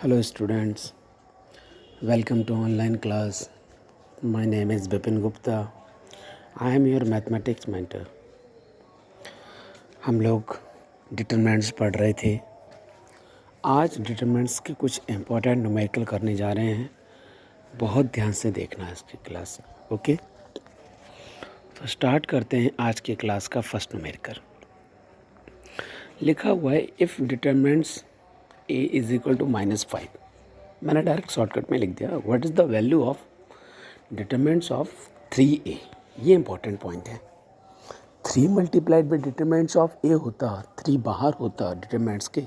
Hello students, welcome to online class. My name is Bipin Gupta. I am your mathematics mentor. हम लोग determinants पढ़ रहे थे. आज डिटरमिनेंट्स के कुछ इम्पोर्टेंट न्यूमेरिकल करने जा रहे हैं. बहुत ध्यान से देखना है इसकी क्लास. ओके, तो स्टार्ट करते हैं आज के क्लास का फर्स्ट न्यूमेरिकल. लिखा हुआ है if determinants a is equal to -5. मैंने डायरेक्ट शॉर्टकट में लिख दिया. What is the value of determinants of 3a. ये इंपॉर्टेंट पॉइंट है. 3 multiplied by determinants of a होता, 3 बाहर होता डिटरमिनेंट्स के,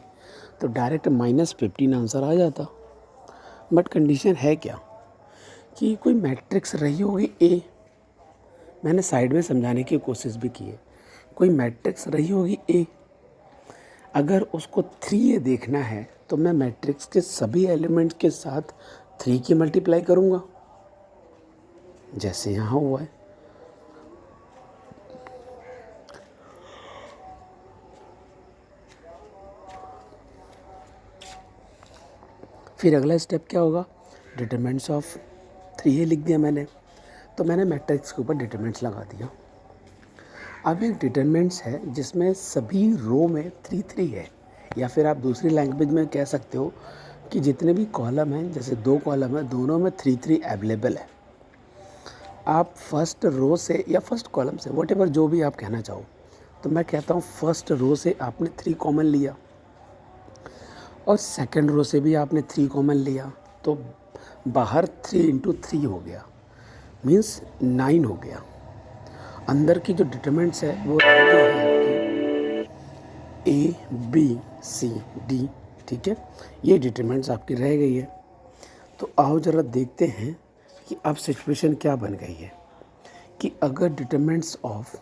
तो डायरेक्ट -15 आंसर आ जाता. बट कंडीशन है क्या कि कोई मैट्रिक्स रही होगी a. मैंने साइड में समझाने की कोशिश भी की है. कोई मैट्रिक्स रही होगी a, अगर उसको 3a देखना है तो मैं मैट्रिक्स के सभी एलिमेंट्स के साथ 3 की मल्टीप्लाई करूँगा, जैसे यहाँ हुआ है. फिर अगला स्टेप क्या होगा, डिटरमिनेंट्स ऑफ 3a लिख दिया मैंने, तो मैंने मैट्रिक्स के ऊपर डिटरमिनेंट्स लगा दिया. अब एक डिटरमिनेंट्स है जिसमें सभी रो में 3 है, या फिर आप दूसरी लैंग्वेज में कह सकते हो कि जितने भी कॉलम हैं, जैसे 2 कॉलम है, दोनों में 3 अवेलेबल है. आप फर्स्ट रो से या फर्स्ट कॉलम से, व्हाटएवर जो भी आप कहना चाहो, तो मैं कहता हूँ फर्स्ट रो से आपने 3 कॉमन लिया और सेकंड रो से भी आपने 3 कॉमन लिया, तो बाहर 3 × 3 हो गया, मीन्स 9 हो गया. अंदर की जो डिटरमिनेंट्स है वो है आपकी ABCD. ठीक है, ये डिटरमिनेंट्स आपकी रह गई है. तो आओ ज़रा देखते हैं कि अब सिचुएशन क्या बन गई है कि अगर डिटरमिनेंट्स ऑफ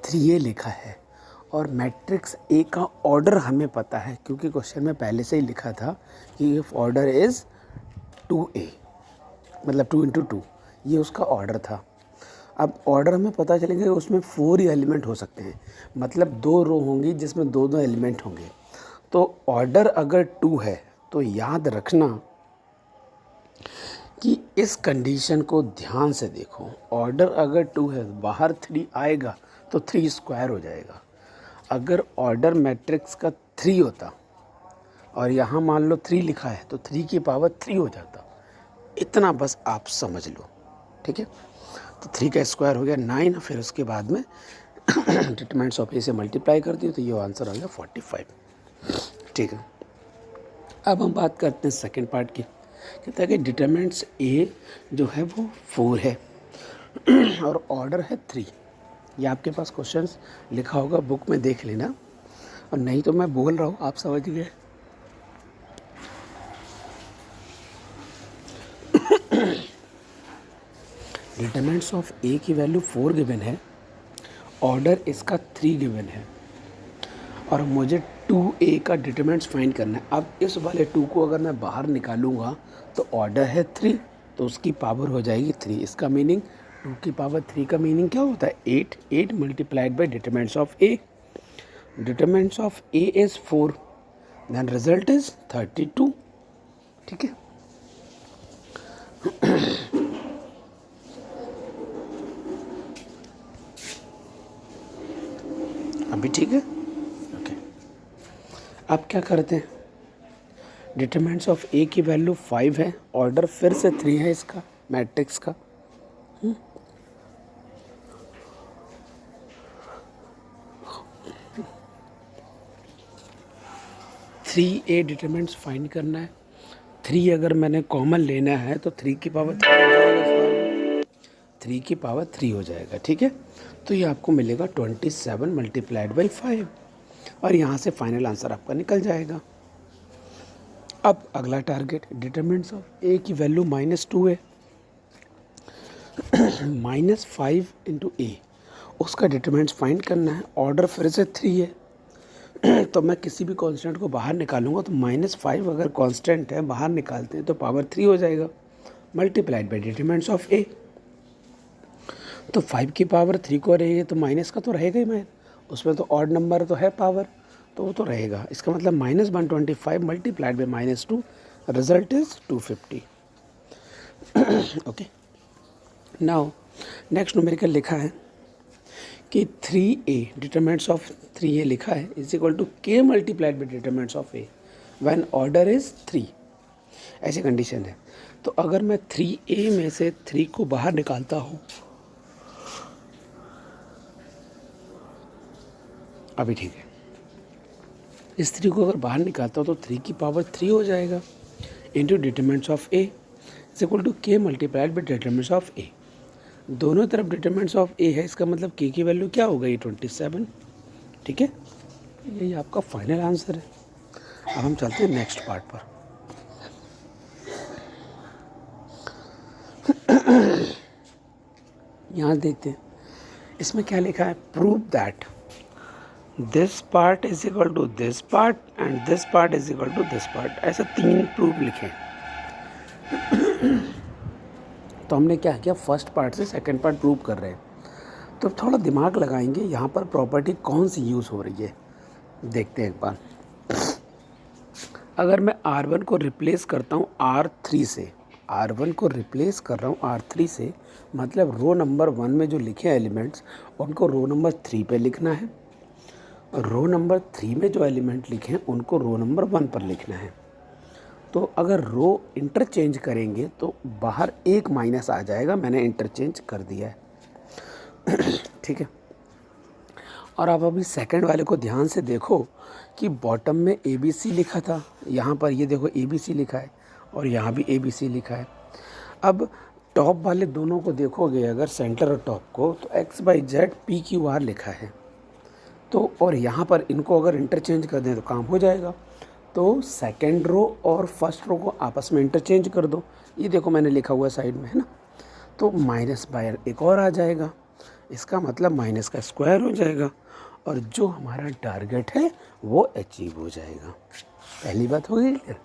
3a लिखा है और मैट्रिक्स A का ऑर्डर हमें पता है, क्योंकि क्वेश्चन में पहले से ही लिखा था कि इफ ऑर्डर इज़ 2a, मतलब 2 × 2, ये उसका ऑर्डर था. अब ऑर्डर हमें पता चलेगा उसमें 4 ही एलिमेंट हो सकते हैं, मतलब 2 रो होंगी जिसमें 2 एलिमेंट होंगे. तो ऑर्डर अगर 2 है तो याद रखना कि इस कंडीशन को ध्यान से देखो. ऑर्डर अगर 2 है, बाहर 3 आएगा तो 3 स्क्वायर हो जाएगा. अगर ऑर्डर मैट्रिक्स का 3 होता और यहाँ मान लो 3 लिखा है तो 3 की पावर 3 हो जाता. इतना बस आप समझ लो. ठीक है, तो 3 का स्क्वायर हो गया 9. फिर उसके बाद में डिटरमिनेंट्स ऑफ a से मल्टीप्लाई कर दिए तो ये आंसर आ गया 45. ठीक है, अब हम बात करते हैं सेकंड पार्ट की. कहता है कि डिटरमिनेंट्स a जो है वो 4 है और ऑर्डर है 3. ये आपके पास क्वेश्चंस लिखा होगा, बुक में देख लेना, और नहीं तो मैं बोल रहा हूँ, आप समझ गए. डिटरमिनेंट्स ऑफ a की वैल्यू 4 गिवन है, ऑर्डर इसका 3 गिवन है, और मुझे 2a का डिटरमिनेंट्स फाइंड करना है. अब इस वाले 2 को अगर मैं बाहर निकालूंगा तो ऑर्डर है 3, तो उसकी पावर हो जाएगी 3. इसका मीनिंग 2 की पावर 3 का मीनिंग क्या होता है, 8. 8 multiplied by determinants of a. Determinants of a is 4, then result is 32. ठीक है, अभी ठीक है. ओके, अब क्या करते हैं, डिटरमिनेंट्स ऑफ a की वैल्यू 5 है, ऑर्डर फिर से 3 है इसका मैट्रिक्स का. 3a डिटरमिनेंट्स फाइंड करना है. 3 अगर मैंने कॉमन लेना है तो 3 की पावर 3 हो जाएगा, 3 की पावर 3 हो जाएगा. ठीक है, तो ये आपको मिलेगा 27 मल्टीप्लाइड बाई 5, और यहाँ से फाइनल आंसर आपका निकल जाएगा. अब अगला टारगेट, डिटरमिनेंट्स ऑफ a की वैल्यू -2 है, -5 × a, उसका डिटरमिनेंट्स फाइंड करना है. ऑर्डर फिर से 3 है, तो मैं किसी भी कांस्टेंट को बाहर निकालूंगा तो -5 अगर कांस्टेंट है, बाहर निकालते हैं तो पावर 3 हो जाएगा, multiplied by determinants of a. तो 5 की पावर 3 को रहेगी तो माइनस का तो रहेगा ही, उसमें तो ऑड नंबर तो है पावर, तो वो तो रहेगा. इसका मतलब -125 multiplied by -2, result is 250. Okay, now next numerical लिखा है कि 3a डिटरमिनेंट्स ऑफ 3a लिखा है is equal to k multiplied by determinants of a when order is 3. ऐसी कंडीशन है. तो अगर मैं 3a में से 3 को बाहर निकालता हूँ, अभी ठीक है, इस 3 को अगर बाहर निकालता हूँ तो 3 की पावर 3 हो जाएगा into determinants of a is equal to k multiplied by determinants of a. दोनों तरफ डिटरमिनेंट्स ऑफ a है, इसका मतलब k की वैल्यू क्या हो गई 27. ठीक है, यही आपका फाइनल आंसर है. अब हम चलते हैं नेक्स्ट पार्ट पर. यहाँ देखते हैं इसमें क्या लिखा है. Prove that this part is equal to this part and this part is equal to this part. ऐसे 3 प्रूफ लिखे. तो हमने क्या किया, फर्स्ट पार्ट से सेकंड पार्ट प्रूव कर रहे हैं. तो थोड़ा दिमाग लगाएंगे, यहाँ पर प्रॉपर्टी कौन सी यूज़ हो रही है देखते हैं एक बार. अगर मैं R1 को रिप्लेस करता हूँ R3 से, R1 को रिप्लेस कर रहा हूँ R3 से, मतलब रो नंबर 1 में जो लिखे एलिमेंट्स उनको रो नंबर 3 पे लिखना है, रो नंबर 3 में जो एलिमेंट लिखे हैं उनको रो नंबर 1 पर लिखना है. तो अगर रो इंटरचेंज करेंगे तो बाहर एक माइनस आ जाएगा, मैंने इंटरचेंज कर दिया है. ठीक है. और आप अभी सेकंड वाले को ध्यान से देखो कि बॉटम में ABC लिखा था, यहाँ पर ये देखो ABC लिखा है और यहाँ भी ABC लिखा है. अब टॉप वाले दोनों को देखोगे अगर सेंटर और टॉप को, तो XYZ PQR लिखा है. तो और यहाँ पर इनको अगर इंटरचेंज कर दें तो काम हो जाएगा. तो सेकंड रो और फर्स्ट रो को आपस में इंटरचेंज कर दो. ये देखो मैंने लिखा हुआ है साइड में, है ना. तो माइनस बाय एक और आ जाएगा, इसका मतलब माइनस का स्क्वायर हो जाएगा और जो हमारा टारगेट है वो अचीव हो जाएगा. पहली बात हो गई क्लियर.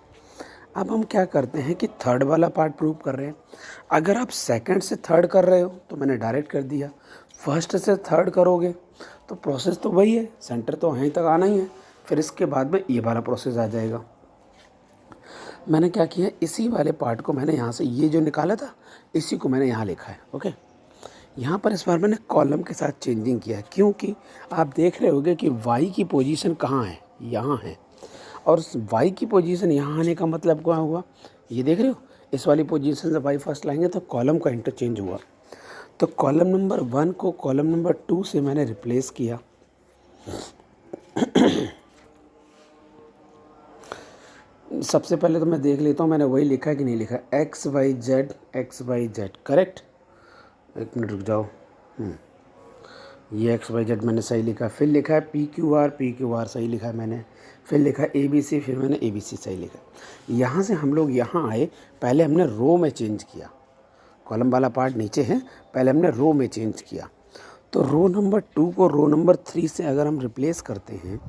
अब हम क्या करते हैं कि थर्ड वाला पार्ट प्रूव कर रहे हैं. अगर आप सेकंड से थर्ड कर रहे हो तो मैंने डायरेक्ट कर दिया, फर्स्ट से थर्ड करोगे तो प्रोसेस तो वही है, सेंटर तो वहीं तक आना ही है, फिर इसके बाद में ये वाला प्रोसेस आ जाएगा. मैंने क्या किया, इसी वाले पार्ट को मैंने यहाँ से ये जो निकाला था इसी को मैंने यहाँ लिखा है. ओके, यहाँ पर इस बार मैंने कॉलम के साथ चेंजिंग किया है, क्योंकि आप देख रहे होगे कि y की पोजीशन कहाँ है, यहाँ है, और y की पोजीशन यहाँ आने का मतलब क्या हुआ, ये देख रहे हो, इस वाली पोजीशन से y फर्स्ट लाएंगे तो कॉलम का इंटरचेंज हुआ. तो कॉलम नंबर 1 को कॉलम नंबर 2 से मैंने रिप्लेस किया. सबसे पहले तो मैं देख लेता हूँ मैंने वही लिखा है कि नहीं लिखा है, XYZ करेक्ट. एक मिनट रुक जाओ. ये XYZ मैंने सही लिखा, फिर लिखा है PQR सही लिखा है मैंने, फिर लिखा है ABC, फिर मैंने ABC सही लिखा. यहाँ से हम लोग यहाँ आए, पहले हमने रो में चेंज किया, कॉलम वाला पार्ट नीचे है, पहले हमने रो में चेंज किया. तो रो नंबर 2 को रो नंबर 3 से अगर हम रिप्लेस करते हैं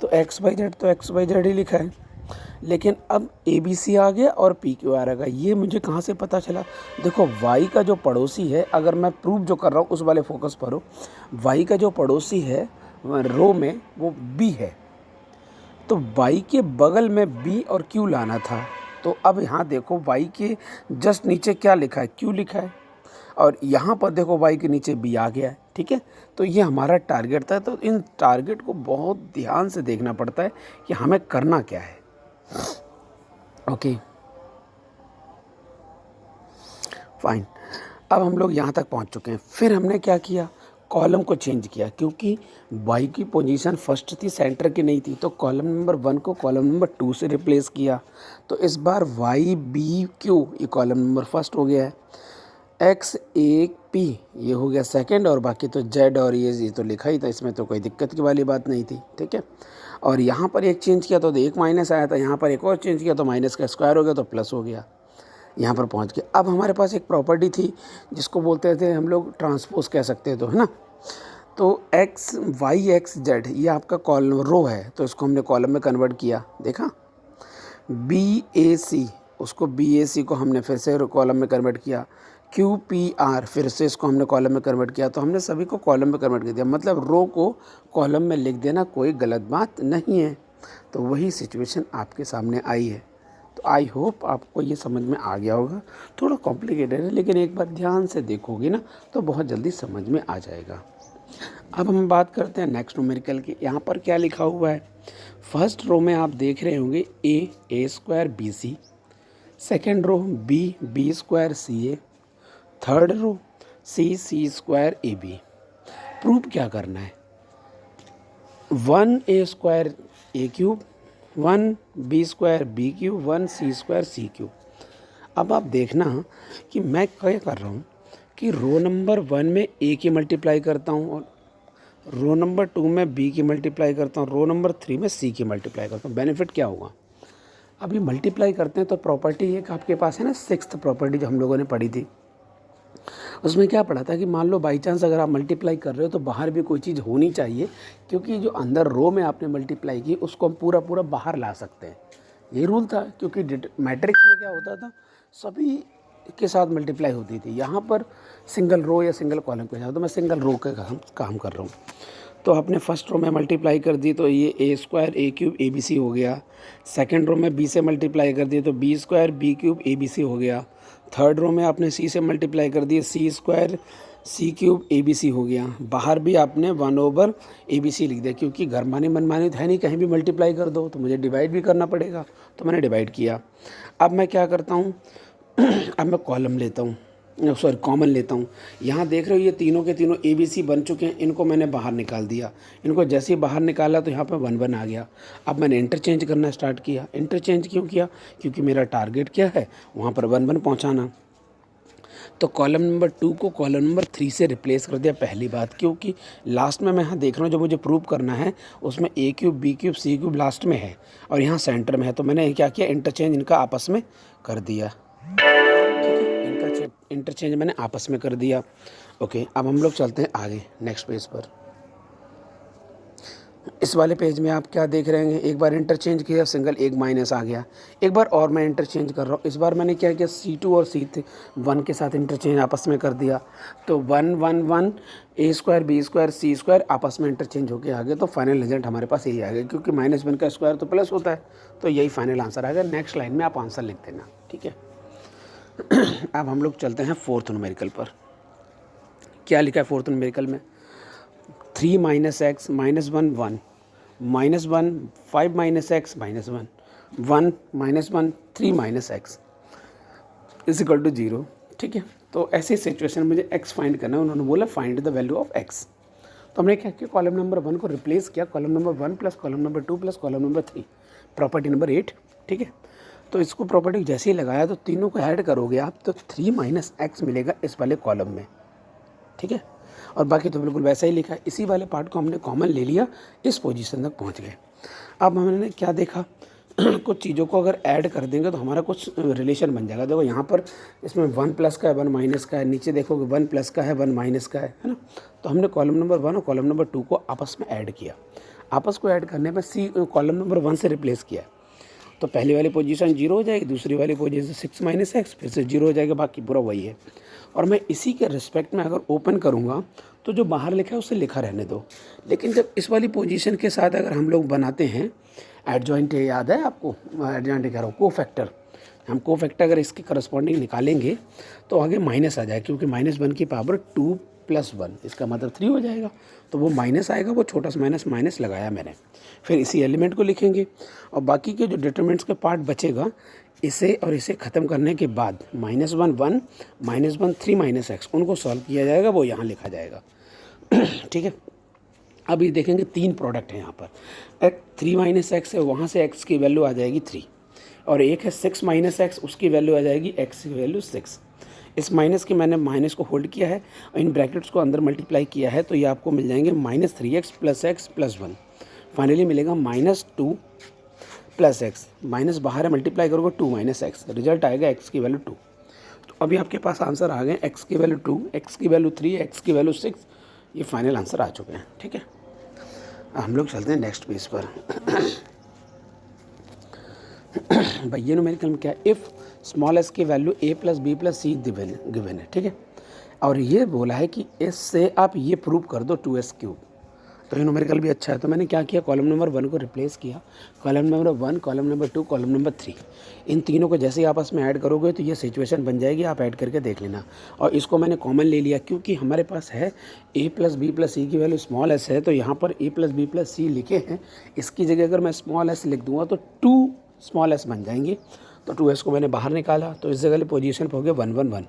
तो XYZ ही लिखा है, लेकिन अब ABC आ गया और PQR आ गया. ये मुझे कहाँ से पता चला, देखो Y का जो पड़ोसी है, अगर मैं प्रूफ जो कर रहा हूँ उस वाले फोकस पर हो, Y का जो पड़ोसी है रो में वो B है, तो Y के बगल में B और Q लाना था. तो अब यहाँ देखो Y के जस्ट नीचे क्या लिखा है, Q लिखा है, और यहाँ पर देखो Y के नीचे B आ गया है. ठीक है, तो ये हमारा टारगेट था. तो इन टारगेट को बहुत ध्यान से देखना पड़ता है कि हमें करना क्या है. Okay fine. अब हम लोग यहाँ तक पहुँच चुके हैं. फिर हमने क्या किया, कॉलम को चेंज किया, क्योंकि y की पोजीशन फर्स्ट थी, सेंटर की नहीं थी. तो कॉलम नंबर 1 को कॉलम नंबर 2 से रिप्लेस किया. तो इस बार YBQ ये कॉलम नंबर फर्स्ट हो गया है, XAP ये हो गया सेकंड, और बाकी तो Z और ये तो लिखा ही था, इसमें तो कोई दिक्कत की वाली बात नहीं थी. ठीक है, और यहाँ पर एक चेंज किया तो एक माइनस आया था, यहाँ पर एक और चेंज किया तो माइनस का स्क्वायर हो गया तो प्लस हो गया. यहाँ पर पहुँच गया. अब हमारे पास एक प्रॉपर्टी थी जिसको बोलते थे हम लोग ट्रांसपोज कह सकते हैं, तो है ना. तो YXZ ये आपका कॉलम रो है, तो इसको हमने कॉलम में कन्वर्ट किया. देखा, BAC उसको BAC को हमने फिर से कॉलम में कन्वर्ट किया. QPR फिर से इसको हमने कॉलम में कन्वर्ट किया. तो हमने सभी को कॉलम में कन्वर्ट कर दिया, मतलब रो को कॉलम में लिख देना कोई गलत बात नहीं है. तो वही सिचुएशन आपके सामने आई है. तो आई होप आपको ये समझ में आ गया होगा। थोड़ा कॉम्प्लिकेटेड है, लेकिन एक बार ध्यान से देखोगे ना तो बहुत जल्दी समझ में आ जाएगा। अब हम बात करते हैं नेक्स्ट न्यूमेरिकल की। यहाँ पर क्या लिखा हुआ है, फर्स्ट रो में आप देख रहे होंगे a square b c, second row b square c a, third row c square a b. Proof क्या करना है, 1 a square a cube, 1 b square b cube, 1 c square c cube. अब आप देखना कि मैं क्या कर रहा हूँ कि रो नंबर 1 में ए की मल्टीप्लाई करता हूँ और रो नंबर 2 में बी की मल्टीप्लाई करता हूँ, रो नंबर 3 में सी की मल्टीप्लाई करता हूँ। बेनिफिट क्या होगा, अब ये मल्टीप्लाई करते हैं तो प्रॉपर्टी एक आपके पास है ना, सिक्स्थ प्रॉपर्टी जो हम लोगों ने पढ़ी थी, उसमें क्या पढ़ा था कि मान लो बाई चांस अगर आप मल्टीप्लाई कर रहे हो तो बाहर भी कोई चीज़ होनी चाहिए, क्योंकि जो अंदर रो में आपने मल्टीप्लाई की उसको हम पूरा पूरा बाहर ला सकते हैं। यही रूल था, क्योंकि मैट्रिक्स में क्या होता था, सभी के साथ मल्टीप्लाई होती थी। यहाँ पर सिंगल रो या सिंगल कॉलम के साथ, तो मैं सिंगल रो के काम कर रहा हूँ। तो आपने फर्स्ट रो में मल्टीप्लाई कर दी तो ये a square a cube a b c हो गया। सेकंड रो में बी से मल्टीप्लाई कर दी तो b square b cube a b c हो गया। थर्ड रो में आपने सी से मल्टीप्लाई कर दी, c square c cube a b c हो गया। बाहर भी आपने 1/, ए बी सी लिख दिया, क्योंकि घर मानी मनमानी तो है नहीं, कहीं भी मल्टीप्लाई कर दो तो मुझे डिवाइड भी करना पड़ेगा, तो मैंने डिवाइड किया। अब मैं क्या करता हूँ अब मैं कॉलम लेता हूँ, सॉरी कॉमन लेता हूँ। यहाँ देख रहे हो ये तीनों के तीनों ए बी सी बन चुके हैं, इनको मैंने बाहर निकाल दिया। इनको जैसे ही बाहर निकाला तो यहाँ पे 1 आ गया। अब मैंने इंटरचेंज करना स्टार्ट किया। इंटरचेंज क्यों किया, क्योंकि मेरा टारगेट क्या है, वहाँ पर 1 पहुँचाना। तो कॉलम नंबर 2 को कॉलम नंबर 3 से रिप्लेस कर दिया, पहली बात, क्योंकि लास्ट में मैं यहाँ देख रहा हूँ जो मुझे प्रूव करना है उसमें ए cube B cube C cube last में है और यहाँ सेंटर में है। तो मैंने क्या किया, इंटरचेंज इनका आपस में कर दिया। इनका इंटरचेंज मैंने आपस में कर दिया। ओके, अब हम लोग चलते हैं आगे नेक्स्ट पेज पर। इस वाले पेज में आप क्या देख रहे हैं, एक बार इंटरचेंज किया सिंगल, एक माइनस आ गया। एक बार और मैं इंटरचेंज कर रहा हूँ। इस बार मैंने क्या किया, C2 और C1 के साथ इंटरचेंज आपस में कर दिया। तो 1 1 1 a square B square C square आपस में इंटरचेंज होकर आ गया। तो फाइनल रिजल्ट हमारे पास यही आ गया, क्योंकि -1 का स्क्वायर तो प्लस होता है। तो यही फाइनल आंसर आ गया। नेक्स्ट लाइन में आप आंसर लिख देना, ठीक है। अब हम लोग चलते हैं फोर्थ न्यूमेरिकल पर। क्या लिखा है फोर्थ न्यूमेरिकल में, 3 - x -1 1 -1 5 - x -1 1 -1 3 - x = 0, ठीक है। तो ऐसी सिचुएशन में मुझे x फाइंड करना है। उन्होंने बोला find the value of x। तो हमने क्या किया, कॉलम नंबर 1 को रिप्लेस किया, column number 1 plus column number 2 plus column number 3, property number 8, ठीक है। तो इसको प्रॉपर्टी जैसे ही लगाया तो तीनों को ऐड करोगे आप तो 3 - x मिलेगा इस वाले कॉलम में, ठीक है। और बाकी तो बिल्कुल वैसा ही लिखा है। इसी वाले पार्ट को हमने कॉमन ले लिया, इस पोजीशन तक पहुंच गए। अब हमने क्या देखा, कुछ चीज़ों को अगर ऐड कर देंगे तो हमारा कुछ रिलेशन बन जाएगा। देखो यहाँ पर इसमें 1 प्लस का है 1 माइनस का है, नीचे देखोगे 1 प्लस का है 1 माइनस का है ना। तो हमने कॉलम नंबर 1 और कॉलम नंबर 2 को आपस में ऐड किया। आपस को ऐड करने में कॉलम नंबर 1 से रिप्लेस किया। तो पहली वाली पोजीशन 0 हो जाएगी, दूसरी वाली पोजीशन 6 - x फिर से 0 हो जाएगा, बाकी पूरा वही है। और मैं इसी के रिस्पेक्ट में अगर ओपन करूँगा तो जो बाहर लिखा है उसे लिखा रहने दो। लेकिन जब इस वाली पोजीशन के साथ अगर हम लोग बनाते हैं एडजॉइंट, याद है आपको, एडजॉइंट कह रहा हूँ, कोफैक्टर, हम कोफैक्टर अगर इसके करस्पॉन्डिंग निकालेंगे तो आगे माइनस आ जाएगा, क्योंकि -1 की पावर 2 + 1 इसका मतलब 3 हो जाएगा। तो वो माइनस आएगा, वो छोटा सा माइनस लगाया मैंने। फिर इसी एलिमेंट को लिखेंगे और बाकी के जो डिटरमिनेंट्स के पार्ट बचेगा, इसे और इसे ख़त्म करने के बाद -1 1 -1 3 - x उनको सॉल्व किया जाएगा, वो यहाँ लिखा जाएगा, ठीक है। अब ये देखेंगे 3 प्रोडक्ट हैं यहाँ पर, 3 - x है, वहाँ से x की वैल्यू आ जाएगी 3, और एक है 6 - x, उसकी वैल्यू आ जाएगी x की वैल्यू 6। इस माइनस की मैंने माइनस को होल्ड किया है और इन ब्रैकेट्स को अंदर मल्टीप्लाई किया है, तो ये आपको मिल जाएंगे -3x + x + 1। फाइनली मिलेगा -2 + x, माइनस बाहर है, मल्टीप्लाई करोगे 2 - x, रिजल्ट आएगा x की वैल्यू 2। तो अभी आपके पास आंसर आ गए, x की वैल्यू 2, x की वैल्यू 3, x की वैल्यू 6, ये फाइनल आंसर आ चुके हैं, ठीक है। हम लोग चलते हैं नेक्स्ट पेज पर। भैया न्यूमेरिकल में क्या है, इफ़ स्मॉल s की value a + b + c given है, ठीक है। और ये बोला है कि इससे आप ये प्रूव कर दो 2s क्यूब। तो ये न्यूमेरिकल भी अच्छा है। तो मैंने क्या किया, कॉलम नंबर 1 को रिप्लेस किया, column number 1, column number 2, column number 3, इन तीनों को जैसे ही आपस में ऐड करोगे तो ये सिचुएशन बन जाएगी, आप ऐड करके देख लेना। और इसको मैंने कॉमन ले लिया क्योंकि हमारे पास है a प्लस बी प्लस सी की वैल्यू स्मॉल s है, तो यहाँ पर a प्लस बी प्लस सी लिखे हैं, इसकी जगह अगर मैं स्मॉल s लिख दूँगा तो 2 स्मॉल s बन जाएंगे। तो 2s को मैंने बाहर निकाला, तो इस जगह पोजीशन पर हो गया 1 1 1।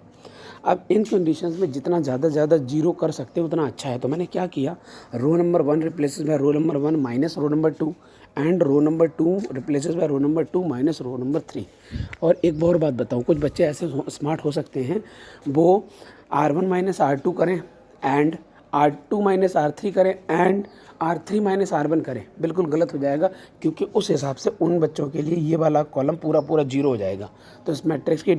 अब इन कंडीशंस में जितना ज़्यादा जीरो कर सकते हो उतना अच्छा है। तो मैंने क्या किया, row number 1 replaces by row number 1 minus row number 2 and row number 2 replaces by row number 2 minus row number 3। और एक और बात बताऊँ, कुछ बच्चे ऐसे स्मार्ट हो सकते हैं, वो R1 माइनस R2 करें एंड R2 माइनस R3 करें एंड R3 माइनस R1 करें, बिल्कुल गलत हो जाएगा, क्योंकि उस हिसाब से उन बच्चों के लिए ये वाला कॉलम पूरा जीरो हो जाएगा। तो इस मैट्रिक्स की इस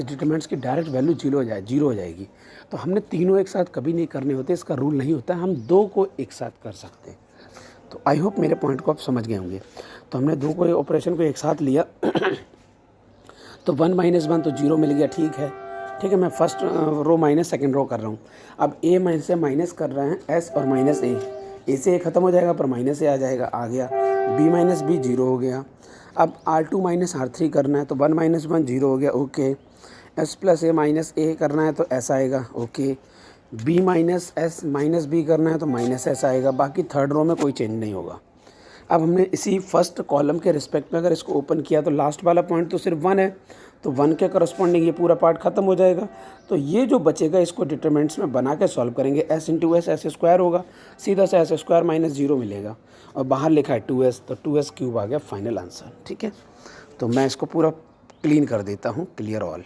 डिटरमिनेंट्स की डायरेक्ट वैल्यू जीरो हो जाएगी। तो हमने तीनों एक साथ कभी नहीं करने होते, इसका रूल नहीं होता, हम 2 को एक साथ कर सकते हैं। तो आई होप मेरे पॉइंट को आप समझ गए होंगे। तो हमने 2 को ऑपरेशन को एक साथ लिया तो 1 माइनस 1 तो 0 मिल गया, ठीक है। मैं first row minus second row कर रहा हूँ। अब a माइनस से माइनस कर रहे हैं s और माइनस a से a ख़त्म हो जाएगा पर माइनस a आ जाएगा, आ गया। b माइनस b 0 हो गया। अब R2 माइनस R3 करना है तो 1 माइनस 1 0 हो गया, okay. s plus a minus a करना है तो s आएगा, okay. b minus s minus b करना है तो माइनस s आएगा, बाकी थर्ड रो में कोई चेंज नहीं होगा। अब हमने इसी फर्स्ट कॉलम के रिस्पेक्ट में अगर इसको ओपन किया तो लास्ट वाला पॉइंट तो सिर्फ 1 है, तो 1 के करस्पॉन्डिंग ये पूरा पार्ट ख़त्म हो जाएगा। तो ये जो बचेगा इसको डिटरमिनेंट्स में बना के सॉल्व करेंगे, s into S S square होगा, सीधा सा s स्क्वायर माइनस 0 मिलेगा और बाहर लिखा है 2s, तो 2s क्यूब आ गया फाइनल आंसर, ठीक है। तो मैं इसको पूरा क्लीन कर देता हूँ, क्लियर ऑल,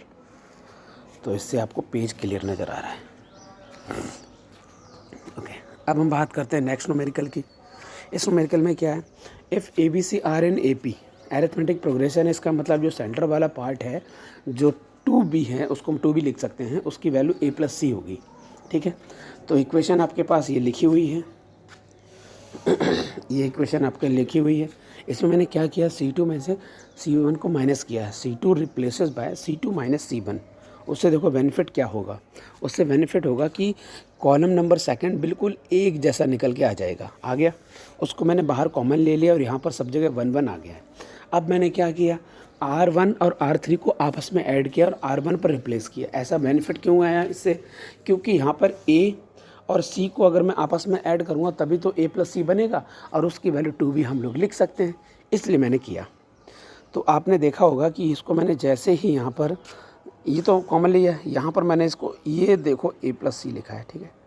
तो इससे आपको पेज क्लियर नज़र आ रहा है, ओके। अब हम बात करते हैं नेक्स्ट न्यूमेरिकल की। इस न्यूमेरिकल में क्या है, if ABC are in AP arithmetic progression है, इसका मतलब जो सेंटर वाला पार्ट है जो 2b है उसको हम 2b लिख सकते हैं, उसकी वैल्यू a प्लस c होगी, ठीक है। तो इक्वेशन आपके पास ये लिखी हुई है ये इक्वेशन आपके लिखी हुई है। इसमें मैंने क्या किया, C2 में से C1 को माइनस किया है, C2 replaces bye C2 minus C1। उससे देखो बेनिफिट क्या होगा, उससे बेनिफिट होगा कि कॉलम नंबर सेकंड बिल्कुल एक जैसा निकल के आ जाएगा, आ गया। उसको मैंने बाहर कॉमन ले लिया और यहाँ पर सब जगह 1 1 आ गया है। अब मैंने क्या किया, R1 और R3 को आपस में ऐड किया और R1 पर रिप्लेस किया। ऐसा बेनिफिट क्यों आया इससे, क्योंकि यहाँ पर A और C को अगर मैं आपस में ऐड करूँगा तभी तो a प्लस c बनेगा और उसकी वैल्यू 2 भी हम लोग लिख सकते हैं, इसलिए मैंने किया। तो आपने देखा होगा कि इसको मैंने जैसे ही यहाँ पर, ये तो कॉमन लिया है, यहाँ पर मैंने इसको ये देखो a प्लस c लिखा है, ठीक है।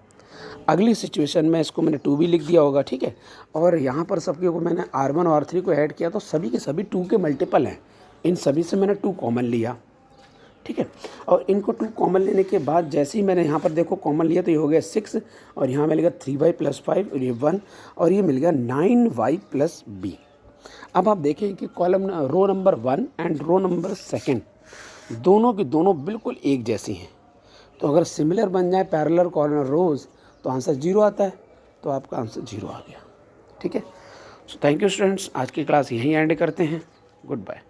अगली सिचुएशन में इसको मैंने 2 भी लिख दिया होगा, ठीक है। और यहाँ पर सबके को मैंने R1 और R3 को ऐड किया तो सभी के सभी 2 के मल्टीपल हैं, इन सभी से मैंने 2 कॉमन लिया, ठीक है। और इनको 2 कॉमन लेने के बाद जैसे ही मैंने यहाँ पर देखो कॉमन लिया तो ये हो गया 6 और यहाँ मिल गया 3y प्लस 5 और ये 1 और ये मिल गया 9y प्लस b। अब आप देखें कि column row number 1 and row number second दोनों की दोनों बिल्कुल एक जैसी हैं। तो अगर सिमिलर बन जाए पैरेलल कॉलम रोज तो आंसर 0 आता है, तो आपका आंसर 0 आ गया, ठीक है। सो थैंक यू स्टूडेंट्स, आज की क्लास यहीं एंड करते हैं, गुड बाय।